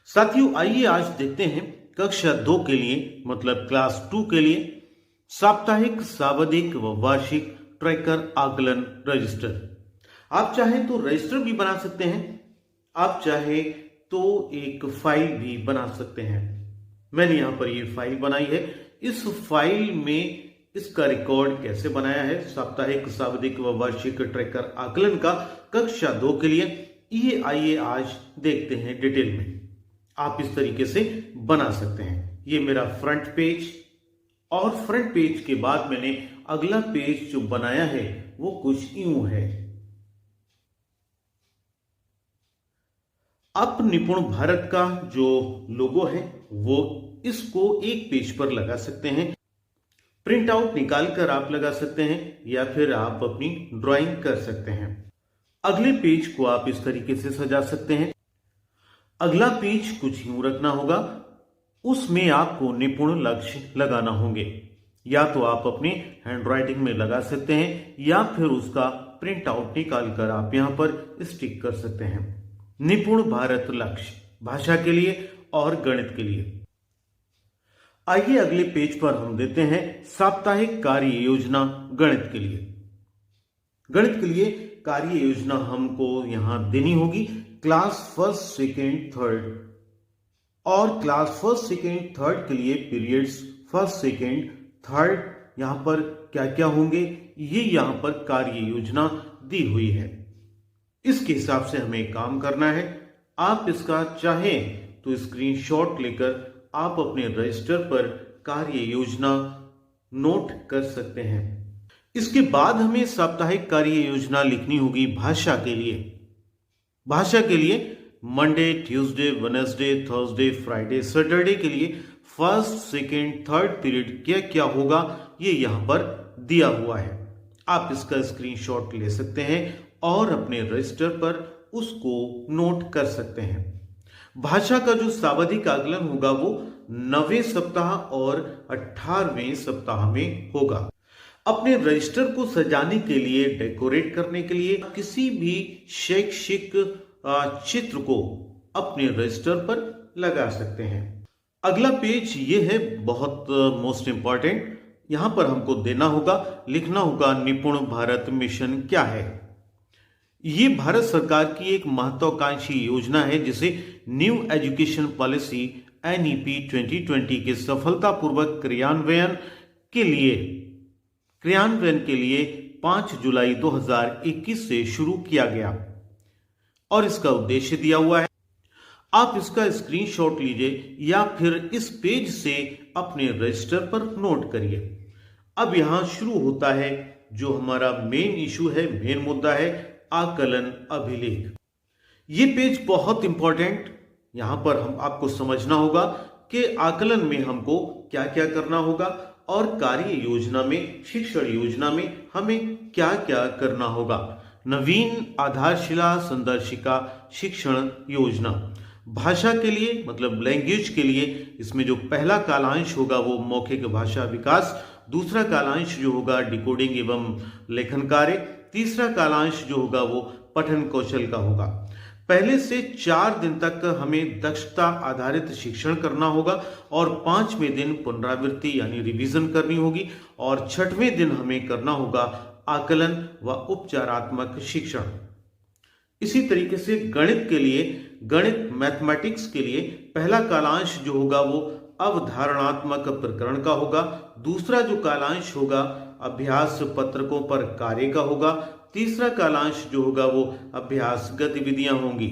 साथियों, आइए आज देखते हैं कक्षा 2 के लिए मतलब क्लास 2 के लिए साप्ताहिक, सावधिक व वार्षिक ट्रैकर आकलन रजिस्टर। आप चाहें तो रजिस्टर भी बना सकते हैं, आप चाहे तो एक फाइल भी बना सकते हैं। मैंने यहां पर ये फाइल बनाई है। इस फाइल में इसका रिकॉर्ड कैसे बनाया है साप्ताहिक, सावधिक व वार्षिक ट्रैकर आकलन का कक्षा 2 के लिए, ये आइए आज देखते हैं डिटेल में। आप इस तरीके से बना सकते हैं। ये मेरा फ्रंट पेज, और फ्रंट पेज के बाद मैंने अगला पेज जो बनाया है वो कुछ यूं है। आप निपुण भारत का जो लोगो है वो इसको एक पेज पर लगा सकते हैं। प्रिंट आउट निकाल कर आप लगा सकते हैं या फिर आप अपनी ड्राइंग कर सकते हैं। अगले पेज को आप इस तरीके से सजा सकते हैं। अगला पेज कुछ यूं रखना होगा, उसमें आपको निपुण लक्ष्य लगाना होंगे। या तो आप अपने हैंडराइटिंग में लगा सकते हैं या फिर उसका प्रिंट आउट निकाल कर आप यहां पर स्टिक कर सकते हैं। निपुण भारत लक्ष्य भाषा के लिए और गणित के लिए। आइए अगले पेज पर हम देते हैं साप्ताहिक कार्य योजना गणित के लिए। गणित के लिए कार्य योजना हमको यहां देनी होगी क्लास फर्स्ट, सेकेंड, थर्ड, और क्लास फर्स्ट, सेकेंड, थर्ड के लिए पीरियड्स फर्स्ट, सेकेंड, थर्ड यहां पर क्या क्या होंगे ये यहां पर कार्य योजना दी हुई है। इसके हिसाब से हमें काम करना है। आप इसका चाहें तो स्क्रीनशॉट लेकर आप अपने रजिस्टर पर कार्य योजना नोट कर सकते हैं। इसके बाद हमें साप्ताहिक कार्य योजना लिखनी होगी भाषा के लिए। भाषा के लिए Monday, Tuesday, Wednesday, Thursday, Friday, Saturday के लिए फर्स्ट, सेकेंड, थर्ड पीरियड क्या क्या होगा ये यहां पर दिया हुआ है। आप इसका स्क्रीनशॉट ले सकते हैं और अपने रजिस्टर पर उसको नोट कर सकते हैं। भाषा का जो सावधिक आकलन होगा वो 9वें सप्ताह और 18वें सप्ताह में होगा। अपने रजिस्टर को सजाने के लिए, डेकोरेट करने के लिए किसी भी शैक्षिक चित्र को अपने रजिस्टर पर लगा सकते हैं। अगला पेज ये है बहुत मोस्ट इंपॉर्टेंट। यहां पर हमको देना होगा, लिखना होगा निपुण भारत मिशन क्या है। ये भारत सरकार की एक महत्वाकांक्षी योजना है जिसे न्यू एजुकेशन पॉलिसी NEP 2020 के सफलतापूर्वक क्रियान्वयन के लिए 5 जुलाई 2021 से शुरू किया गया और इसका उद्देश्य दिया हुआ है। आप इसका स्क्रीनशॉट लीजिए या फिर इस पेज से अपने रजिस्टर पर नोट करिए। अब यहां शुरू होता है जो हमारा मेन इशू है, मेन मुद्दा है आकलन अभिलेख। ये पेज बहुत इंपॉर्टेंट, यहां पर हम आपको समझना होगा कि आकलन में हमको क्या क्या करना होगा और कार्य योजना में, शिक्षण योजना में हमें क्या क्या करना होगा। नवीन आधारशिला संदर्शिका शिक्षण योजना भाषा के लिए मतलब लैंग्वेज के लिए, इसमें जो पहला कालांश होगा वो मौखिक भाषा विकास, दूसरा कालांश जो होगा डिकोडिंग एवं लेखन कार्य, तीसरा कालांश जो होगा वो पठन कौशल का होगा। पहले से 4 दिन तक हमें दक्षता आधारित शिक्षण करना होगा और 5वें दिन पुनरावृत्ति यानी रिवीजन करनी होगी और 6वें दिन हमें करना होगा आकलन व उपचारात्मक शिक्षण। इसी तरीके से गणित के लिए, गणित मैथमेटिक्स के लिए पहला कालांश जो होगा वो अवधारणात्मक प्रकरण का होगा, दूसरा जो कालांश होगा अभ्यास पत्रकों पर कार्य का होगा, तीसरा कालांश जो होगा वो अभ्यास गतिविधियां होंगी।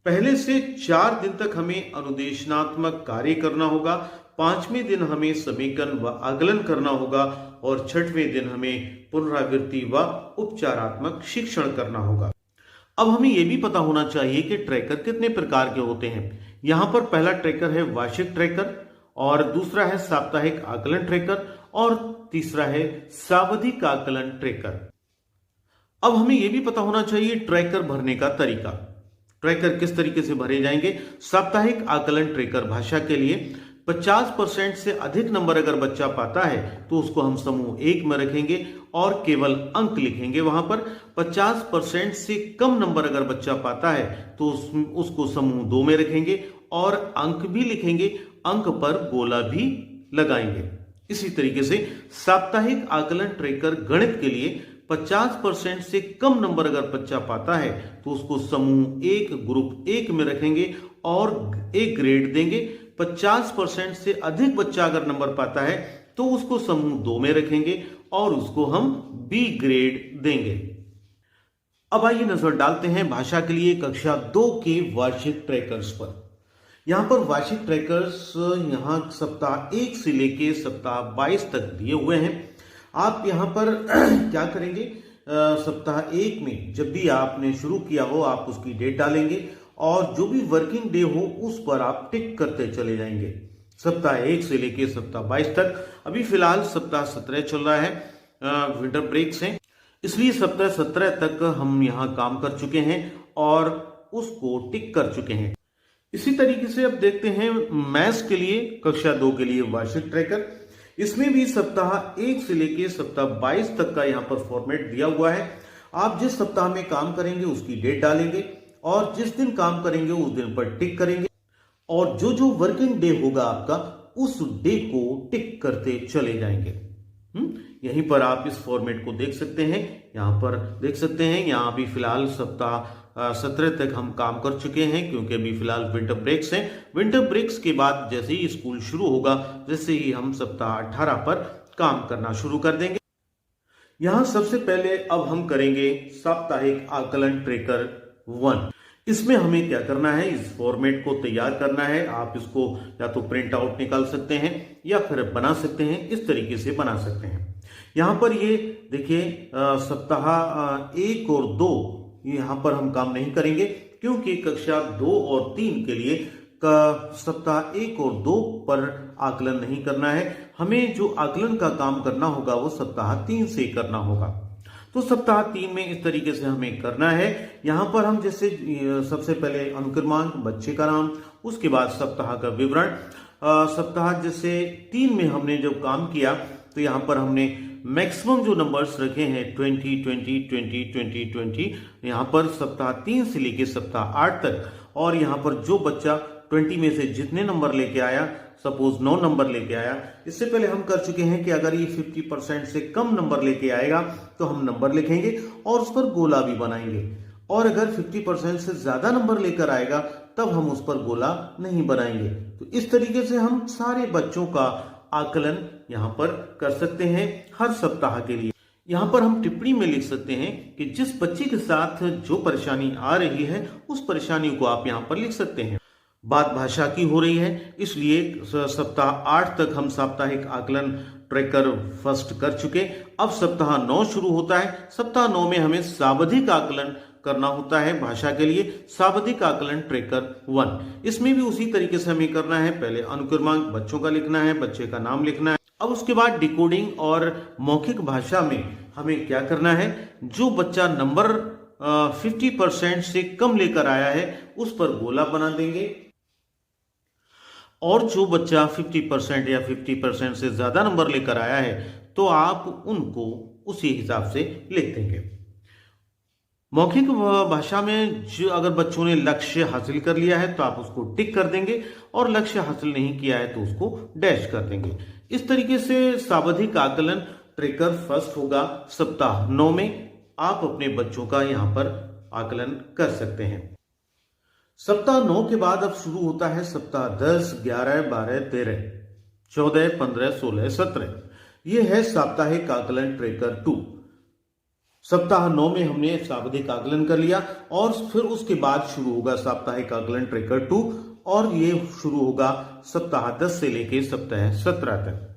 पहले से 4 दिन तक हमें अनुदेशनात्मक कार्य करना होगा, 5वें दिन हमें समीकरण व आकलन करना होगा और 6वें दिन हमें पुनरावृत्ति व उपचारात्मक शिक्षण करना होगा। अब हमें यह भी पता होना चाहिए कि ट्रैकर कितने प्रकार के होते हैं। यहां पर पहला ट्रैकर है वार्षिक ट्रैकर और दूसरा है साप्ताहिक आकलन ट्रैकर और तीसरा है सावधिक आकलन ट्रैकर। अब हमें यह भी पता होना चाहिए ट्रैकर भरने का तरीका। ट्रैकर किस तरीके से भरे जाएंगे। साप्ताहिक आकलन ट्रैकर भाषा के लिए 50% से अधिक नंबर अगर बच्चा पाता है तो उसको हम समूह 1 में रखेंगे और केवल अंक लिखेंगे वहां पर। 50% से कम नंबर अगर बच्चा पाता है तो उसको समूह 2 में रखेंगे और अंक भी लिखेंगे, अंक पर गोला भी लगाएंगे। इसी तरीके से साप्ताहिक आकलन ट्रैकर गणित के लिए 50% से कम नंबर अगर बच्चा पाता है तो उसको समूह 1 ग्रुप 1 में रखेंगे और एक ग्रेड देंगे। 50% से अधिक बच्चा अगर नंबर पाता है तो उसको समूह 2 में रखेंगे और उसको हम बी ग्रेड देंगे। अब आइए नजर डालते हैं भाषा के लिए कक्षा 2 के वार्षिक ट्रैकर्स पर। यहां पर वार्षिक ट्रैकर्स यहां सप्ताह 1 से लेके सप्ताह 22 तक दिए हुए हैं। आप यहां पर क्या करेंगे, सप्ताह 1 में जब भी आपने शुरू किया हो आप उसकी डेट डालेंगे और जो भी वर्किंग डे हो उस पर आप टिक करते चले जाएंगे सप्ताह 1 से लेके सप्ताह 22 तक। अभी फिलहाल सप्ताह 17 चल रहा है, विंटर ब्रेक्स हैं, इसलिए सप्ताह 17 तक हम यहां काम कर चुके हैं और उसको टिक कर चुके हैं। इसी तरीके से अब देखते हैं मैथ्स के लिए कक्षा 2 के लिए वार्षिक ट्रैकर। इसमें भी सप्ताह 1 से लेके सप्ताह 22 तक का यहाँ पर फॉर्मेट दिया हुआ है। आप जिस सप्ताह में काम करेंगे उसकी डेट डालेंगे और जिस दिन काम करेंगे उस दिन पर टिक करेंगे और जो जो वर्किंग डे होगा आपका उस डे को टिक करते चले जाएंगे। यहीं पर आप इस फॉर्मेट को देख सकते हैं, यहां पर देख सकते हैं। यहां अभी फिलहाल सप्ताह 17 तक हम काम कर चुके हैं क्योंकि अभी फिलहाल विंटर ब्रेक्स हैं। विंटर ब्रेक्स के बाद जैसे ही स्कूल शुरू होगा जैसे ही हम सप्ताह 18 पर काम करना शुरू कर देंगे। यहां सबसे पहले अब हम करेंगे साप्ताहिक आकलन ट्रैकर 1। इसमें हमें क्या करना है, इस फॉर्मेट को तैयार करना है। आप इसको या तो प्रिंट आउट निकाल सकते हैं या फिर बना सकते हैं, इस तरीके से बना सकते हैं। यहां पर ये देखिए सप्ताह 1 और 2 यहां पर हम काम नहीं करेंगे क्योंकि कक्षा 2 और 3 के लिए सप्ताह 1 और 2 पर आकलन नहीं करना है। हमें जो आकलन का काम करना होगा वो सप्ताह 3 से करना होगा। तो सप्ताह 3 में इस तरीके से हमें करना है। यहां पर हम जैसे सबसे पहले अनुक्रमांक, बच्चे का नाम, उसके बाद सप्ताह का विवरण। सप्ताह जैसे 3 में हमने जब काम किया तो यहां पर हमने मैक्सिमम जो नंबर्स रखे हैं 20, 20, 20, 20, 20 यहां पर सप्ताह 3 से लेके सप्ताह 8 तक। और यहां पर जो बच्चा 20 में से जितने नंबर लेके आया, सपोज 9 नंबर लेके आया, इससे पहले हम कर चुके हैं कि अगर ये 50% से कम नंबर लेके आएगा तो हम नंबर लिखेंगे और उस पर गोला भी बनाएंगे, और अगर 50% से ज्यादा नंबर लेकर आएगा तब हम उस पर गोला नहीं बनाएंगे। तो इस तरीके से हम सारे बच्चों का आकलन यहां पर कर सकते हैं हर सप्ताह के लिए। यहां पर हम टिप्पणी में लिख सकते हैं कि जिस बच्चे के साथ जो परेशानी आ रही है उस परेशानी को आप यहां पर लिख सकते हैं। बात भाषा की हो रही है, इसलिए सप्ताह 8 तक हम साप्ताहिक आकलन ट्रैकर फर्स्ट कर चुके। अब सप्ताह 9 शुरू होता है। सप्ताह 9 में हमें शाब्दिक आकलन करना होता है भाषा के लिए, शाब्दिक आकलन ट्रैकर 1। इसमें भी उसी तरीके से हमें करना है, पहले अनुक्रमांक बच्चों का लिखना है, बच्चे का नाम लिखना है। अब उसके बाद डिकोडिंग और मौखिक भाषा में हमें क्या करना है, जो बच्चा नंबर 50% से कम लेकर आया है उस पर गोला बना देंगे और जो बच्चा 50% या 50% से ज्यादा नंबर लेकर आया है तो आप उनको उसी हिसाब से लिख देंगे। मौखिक भाषा में जो अगर बच्चों ने लक्ष्य हासिल कर लिया है तो आप उसको टिक कर देंगे और लक्ष्य हासिल नहीं किया है तो उसको डैश कर देंगे। इस तरीके से शाब्दिक आकलन ट्रैकर फर्स्ट होगा सप्ताह 9 में। आप अपने बच्चों का यहां पर आकलन कर सकते हैं। सप्ताह 9 के बाद अब शुरू होता है सप्ताह 10, 11, 12, 13, 14, 15, 16, 17। यह है साप्ताहिक आकलन ट्रैकर 2। सप्ताह 9 में हमने शाब्दिक आकलन कर लिया और फिर उसके बाद शुरू होगा साप्ताहिक आकलन ट्रैकर 2 और ये शुरू होगा सप्ताह 10 से लेके सप्ताह 17 तक।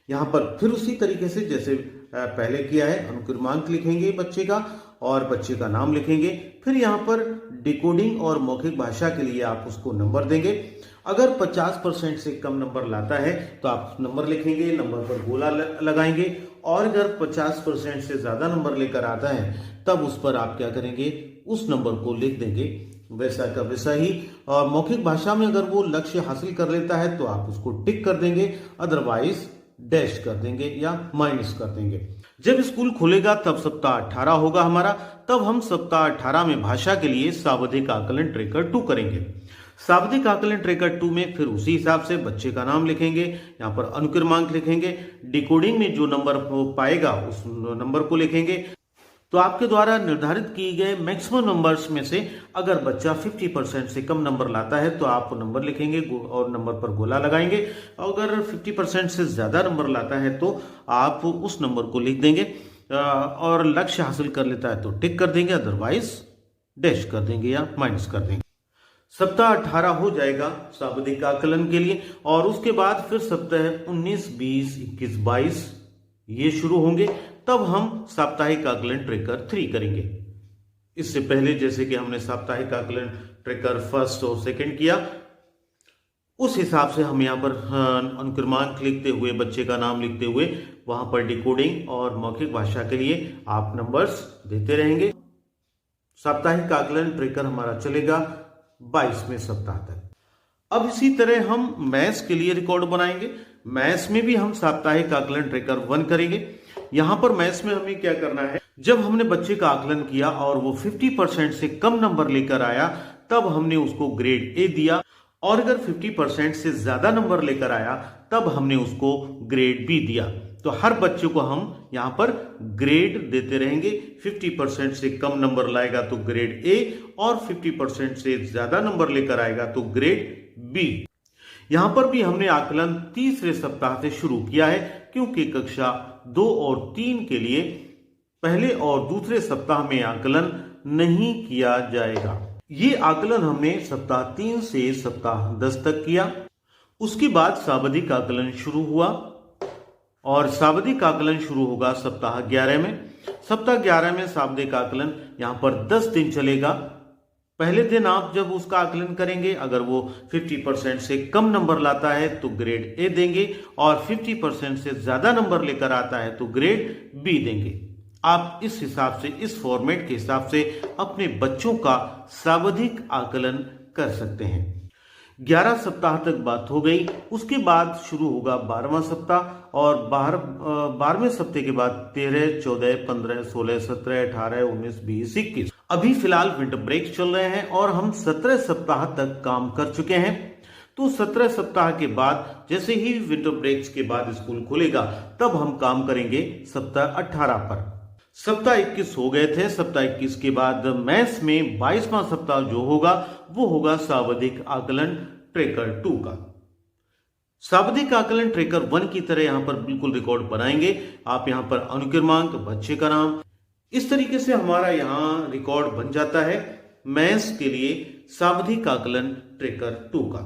यहां पर फिर उसी तरीके से जैसे पहले किया है, अनुक्रमांक लिखेंगे बच्चे का और बच्चे का नाम लिखेंगे। फिर यहां पर डिकोडिंग और मौखिक भाषा के लिए आप उसको नंबर देंगे। अगर 50% से कम नंबर लाता है तो आप नंबर लिखेंगे, नंबर पर गोला लगाएंगे, और अगर 50% से ज्यादा नंबर लेकर आता है तब उस पर आप क्या करेंगे, उस नंबर को लिख देंगे वैसा का वैसा ही। और मौखिक भाषा में अगर वो लक्ष्य हासिल कर लेता है तो आप उसको टिक कर देंगे, अदरवाइज डैश कर देंगे या माइनस कर देंगे। जब स्कूल खुलेगा तब सप्ताह 18 होगा हमारा, तब हम सप्ताह 18 में भाषा के लिए शाब्दिक आकलन ट्रैकर 2 करेंगे। शाब्दिक आकलन ट्रैकर 2 में फिर उसी हिसाब से बच्चे का नाम लिखेंगे, यहाँ पर अनुक्रमांक लिखेंगे, डिकोडिंग में जो नंबर पाएगा उस नंबर को लिखेंगे। तो आपके द्वारा निर्धारित किए गए मैक्सिमम नंबर्स में से अगर बच्चा 50% से कम नंबर लाता है तो आप नंबर लिखेंगे और नंबर पर गोला लगाएंगे। अगर 50% से ज्यादा नंबर लाता है तो आप उस नंबर को लिख देंगे, और लक्ष्य हासिल कर लेता है तो टिक कर देंगे, अदरवाइज डैश कर देंगे या माइनस कर देंगे। सप्ताह 18 हो जाएगा शाब्दिक आकलन के लिए, और उसके बाद फिर सप्ताह 19, 20, 21, 22 ये शुरू होंगे। तब हम साप्ताहिक आकलन ट्रैकर 3 करेंगे। इससे पहले जैसे कि हमने साप्ताहिक आकलन ट्रैकर 1st और 2nd किया, उस हिसाब से हम यहाँ पर अनुक्रमांक लिखते हुए, बच्चे का नाम लिखते हुए, वहां पर डिकोडिंग और मौखिक भाषा के लिए आप नंबर्स देते रहेंगे। साप्ताहिक आकलन ट्रैकर हमारा चलेगा 22वें सप्ताह तक। अब इसी तरह हम मैथ्स के लिए रिकॉर्ड बनाएंगे। मैथ्स में भी हम साप्ताहिक आकलन ट्रैकर 1 करेंगे। यहां पर मैथ्स में हमें क्या करना है, जब हमने बच्चे का आकलन किया और वो 50% से कम नंबर लेकर आया तब हमने उसको ग्रेड ए दिया, और अगर 50% से ज्यादा नंबर लेकर आया तब हमने उसको ग्रेड बी दिया। तो हर बच्चे को हम यहां पर ग्रेड देते रहेंगे। 50% से कम नंबर लाएगा तो ग्रेड ए, और 50% से ज्यादा नंबर लेकर आएगा तो ग्रेड बी। यहां पर भी हमने आकलन तीसरे सप्ताह से शुरू किया है, क्योंकि कक्षा 2 और 3 के लिए पहले और दूसरे सप्ताह में आकलन नहीं किया जाएगा। ये आकलन हमने सप्ताह 3 से सप्ताह 10 तक किया। उसके बाद शाब्दिक आकलन शुरू हुआ, और शाब्दिक आकलन शुरू होगा सप्ताह 11 में। सप्ताह 11 में शाब्दिक आकलन यहां पर 10 दिन चलेगा। पहले दिन आप जब उसका आकलन करेंगे, अगर वो 50% से कम नंबर लाता है तो ग्रेड ए देंगे, और 50% से ज्यादा नंबर लेकर आता है तो ग्रेड बी देंगे। आप इस हिसाब से, इस फॉर्मेट के हिसाब से अपने बच्चों का शाब्दिक आकलन कर सकते हैं। 11 सप्ताह तक बात हो गई। उसके बाद शुरू होगा 12वां सप्ताह, और 12वें सप्ताह के बाद 13, 14, 15, 16, 17, 18, 19, 20, 21। अभी फिलहाल विंटर ब्रेक चल रहे हैं और हम 17 सप्ताह तक काम कर चुके हैं। तो 17 सप्ताह के बाद, जैसे ही विंटर ब्रेक्स के बाद स्कूल खुलेगा, तब हम काम करेंगे सप्ताह 18 पर। सप्ताह 21 हो गए थे। सप्ताह 21 के बाद मैथ्स में 22वां सप्ताह जो होगा वो होगा शाब्दिक आकलन ट्रैकर 2 का। शाब्दिक आकलन ट्रैकर 1 की तरह यहां पर बिल्कुल रिकॉर्ड बनाएंगे। आप यहां पर अनुक्रमांक, बच्चे का नाम, इस तरीके से हमारा यहां रिकॉर्ड बन जाता है मैथ्स के लिए शाब्दिक आकलन ट्रैकर 2 का।